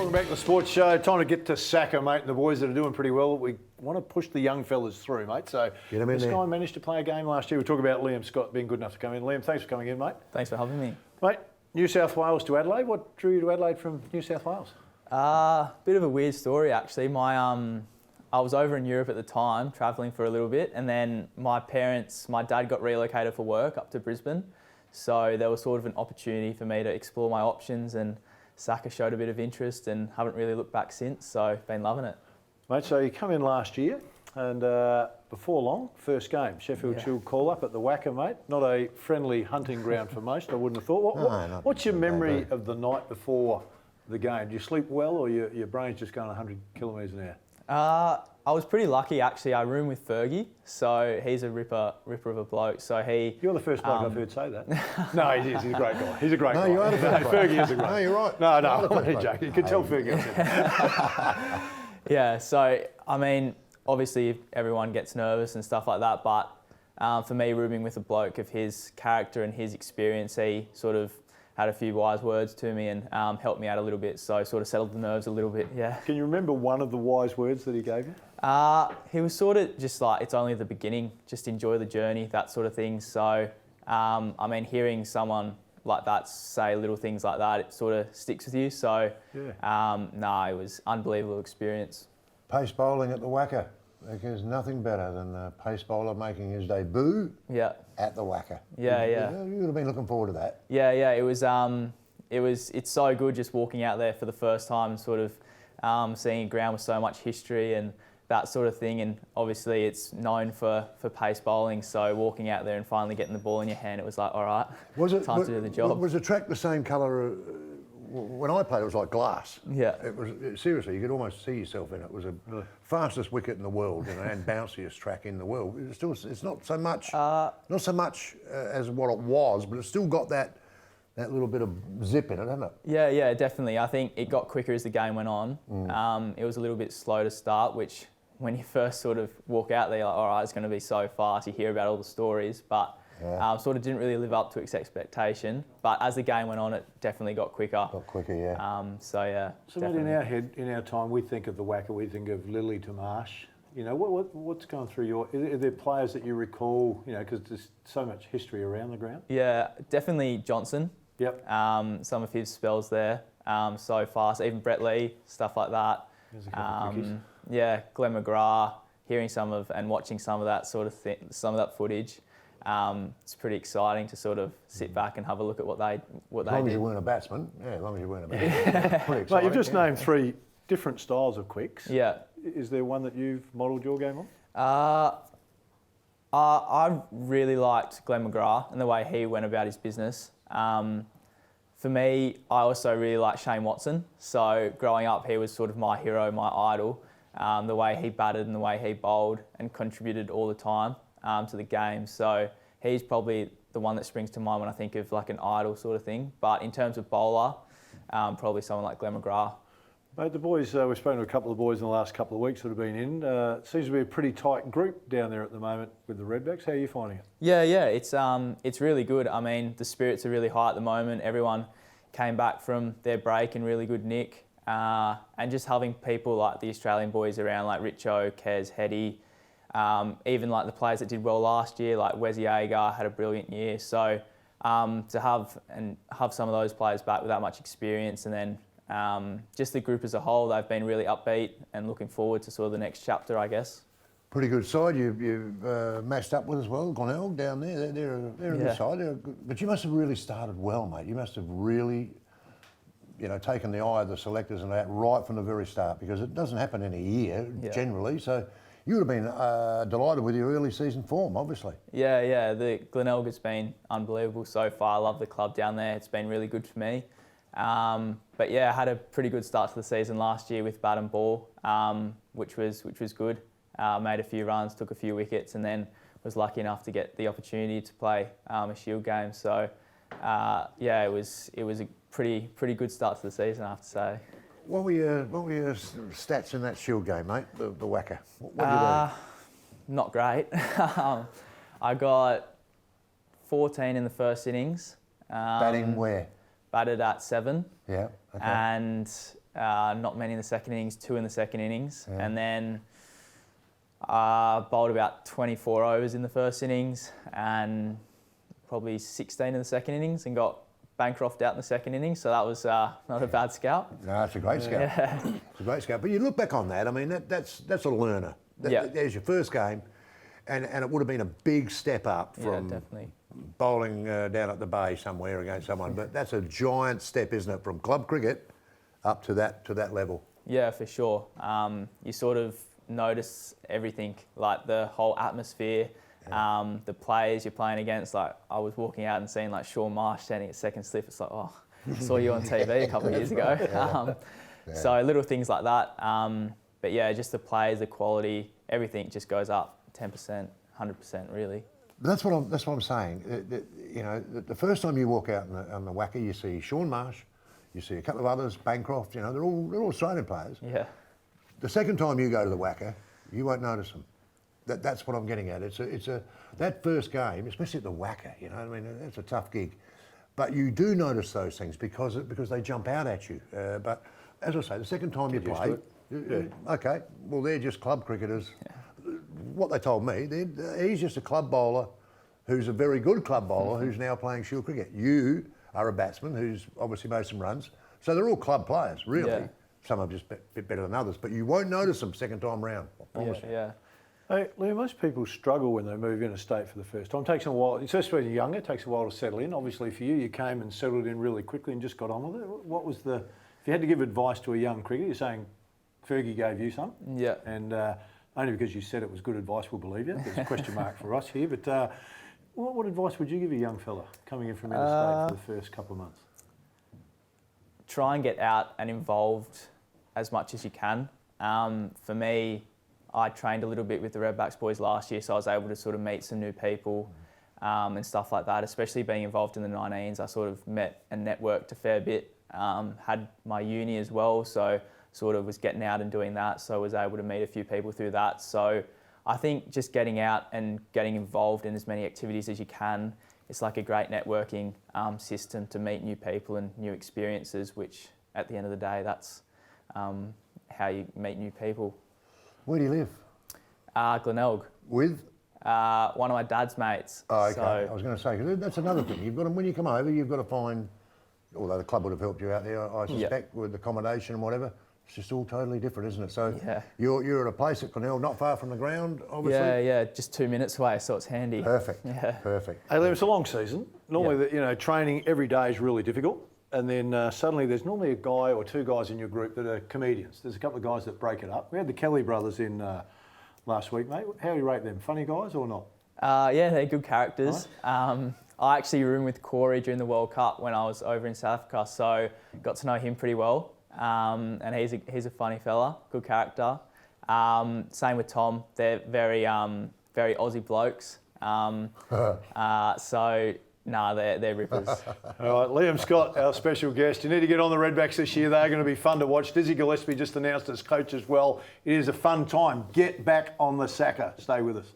Welcome back to the sports show. Time to get to SACA, mate, and the boys that are doing pretty well. We want to push the young fellas through, mate. So this guy managed to play a game last year. We talk about Liam Scott being good enough to come in. Liam, thanks for coming in, mate. Thanks for having me. Mate, New South Wales to Adelaide. What drew you to Adelaide from New South Wales? Bit of a weird story, actually. I was over in Europe at the time, travelling for a little bit, and then my dad got relocated for work up to Brisbane. So there was sort of an opportunity for me to explore my options, and SACA showed a bit of interest and haven't really looked back since, so been loving it. Mate, so you come in last year and before long, first game, Sheffield Shield call-up at the WACA, mate. Not a friendly hunting ground for most, I wouldn't have thought. What's your memory of the night before the game? Do you sleep well or your brain's just going 100 kilometres an hour? I was pretty lucky, actually. I roomed with Fergie, so he's a ripper of a bloke. So You're the first bloke I've heard say that. No, he is. He's a great guy. He's a great guy. No, you are the first bloke. Fergie is a great guy. No, you're right. No, I'm only joking. You can tell Fergie. Yeah, so, I mean, obviously everyone gets nervous and stuff like that, but for me, rooming with a bloke of his character and his experience, he sort of had a few wise words to me and helped me out a little bit, so sort of settled the nerves a little bit, yeah. Can you remember one of the wise words that he gave you? He was sort of just like, it's only the beginning, just enjoy the journey, that sort of thing. So, I mean, hearing someone like that say little things like that, it sort of sticks with you. So, it was an unbelievable experience. Pace bowling at the WACA. There's nothing better than the pace bowler making his debut at the WACA. You would have been looking forward to that. It's so good just walking out there for the first time and sort of seeing a ground with so much history and that sort of thing. And obviously it's known for pace bowling, so walking out there and finally getting the ball in your hand, it was like, all right, time to do the job. Was the track the same colour? When I played, it was like glass. Yeah. It was seriously, you could almost see yourself in it. It was the fastest wicket in the world, and bounciest track in the world. It's not so much, as what it was, but it's still got that little bit of zip in it, hasn't it? Yeah, definitely. I think it got quicker as the game went on. It was a little bit slow to start, which when you first sort of walk out there, you're like, all right, it's going to be so fast. You hear about all the stories, but sort of didn't really live up to its expectation. But as the game went on, it definitely got quicker. So mate, in our head, in our time, we think of the WACA, we think of Lily to Marsh. You know, what's going through your... Are there players that you recall, you know, because there's so much history around the ground? Yeah, definitely Johnson. Yep. Some of his spells there, so fast. Even Brett Lee, stuff like that. Glenn McGrath, hearing and watching some of that sort of thing, some of that footage. It's pretty exciting to sort of sit back and have a look at what they did. As long as you weren't a batsman. Yeah, as long as you weren't a batsman. Pretty exciting. Mate, you've just named three different styles of quicks. Yeah. Is there one that you've modelled your game on? I really liked Glenn McGrath and the way he went about his business. For me, I also really like Shane Watson. So growing up, he was sort of my hero, my idol. The way he batted and the way he bowled and contributed all the time to the game. So he's probably the one that springs to mind when I think of like an idol sort of thing. But in terms of bowler, probably someone like Glenn McGrath. Mate, the boys, we've spoken to a couple of boys in the last couple of weeks that have been in. Seems to be a pretty tight group down there at the moment with the Redbacks. How are you finding it? Yeah, it's really good. I mean, the spirits are really high at the moment. Everyone came back from their break in really good nick. And just having people like the Australian boys around, like Richo, Kez, Hetty, even like the players that did well last year, like Wesi Agar had a brilliant year. So to have some of those players back with that much experience, and then just the group as a whole, they've been really upbeat and looking forward to sort of the next chapter, I guess. Pretty good side you've matched up with as well, Glenelg down there. They're a good side. But you must have really started well, mate. You must have really, taken the eye of the selectors and that right from the very start, because it doesn't happen in a year generally. So you would have been delighted with your early season form, obviously. Yeah. The Glenelg has been unbelievable so far. I love the club down there. It's been really good for me. But yeah, I had a pretty good start to the season last year with bat and ball, which was good. Made a few runs, took a few wickets, and then was lucky enough to get the opportunity to play a Shield game. So it was a pretty good start to the season, I have to say. What were your stats in that Shield game, mate? The WACA. What did you do? Not great. I got 14 in the first innings. Batting where? Batted at 7. Yeah. Okay. And not many in the second innings, 2 in the second innings, and then bowled about 24 overs in the first innings and probably 16 in the second innings, and got Bancroft out in the second innings, so that was not a bad scout. No, it's a great scout. Yeah. It's a great scout. But you look back on that, I mean, that's a learner. There's your first game, and it would have been a big step up from definitely. bowling down at the Bay somewhere against someone. But that's a giant step, isn't it, from club cricket up to that level? Yeah, for sure. You sort of notice everything, like the whole atmosphere. The players you're playing against, like I was walking out and seeing like Shaun Marsh standing at second slip. It's like, oh, I saw you on TV a couple of years ago. So little things like that. But yeah, just the players, the quality, everything just goes up 10%, 100% really. That's what I'm saying. You know, the first time you walk out on the WACA, you see Shaun Marsh, you see a couple of others, Bancroft. You know, they're all Australian players. Yeah. The second time you go to the WACA, you won't notice them. That's what I'm getting at. It's that first game, especially at the WACA. You know, I mean, it's a tough gig, but you do notice those things because they jump out at you. But as I say, the second time you play, okay, well they're just club cricketers. Yeah. What they told me, he's just a club bowler, who's a very good club bowler who's now playing Shield cricket. You are a batsman who's obviously made some runs, so they're all club players, really. Yeah. Some are just a bit better than others, but you won't notice them second time round. I promise you. Yeah. Hey, Liam, most people struggle when they move interstate for the first time. It takes them a while, especially when you're younger, it takes a while to settle in. Obviously for you came and settled in really quickly and just got on with it. What was if you had to give advice to a young cricketer, you're saying Fergie gave you some? Yeah. And only because you said it was good advice, we'll believe you. There's a question mark for us here. But what advice would you give a young fella coming in from interstate for the first couple of months? Try and get out and involved as much as you can. For me, I trained a little bit with the Redbacks boys last year, so I was able to sort of meet some new people and stuff like that, especially being involved in the 19s. I sort of met and networked a fair bit. Had my uni as well, so sort of was getting out and doing that, so I was able to meet a few people through that. So I think just getting out and getting involved in as many activities as you can, it's like a great networking system to meet new people and new experiences, which at the end of the day, that's how you meet new people. Where do you live? Glenelg. With? One of my dad's mates. Oh, okay. So, I was going to say, because that's another thing. You've got to, when you come over, you've got to find, although the club would have helped you out there, I suspect, with accommodation and whatever. It's just all totally different, isn't it? So you're at a place at Glenelg, not far from the ground, obviously. Yeah, just 2 minutes away, so it's handy. Perfect. Yeah. Perfect. Hey, Liam, it's a long season. Normally, training every day is really difficult. And then suddenly there's normally a guy or two guys in your group that are comedians. There's a couple of guys that break it up. We had the Kelly brothers in last week, mate. How do you rate them? Funny guys or not? Yeah, they're good characters. Right. I actually roomed with Corey during the World Cup when I was over in South Africa, so got to know him pretty well. And he's a funny fella, good character. Same with Tom. They're very Aussie blokes. So. No, they're rippers. All right, Liam Scott, our special guest. You need to get on the Redbacks this year. They're going to be fun to watch. Dizzy Gillespie just announced as coach as well. It is a fun time. Get back on the SACA. Stay with us.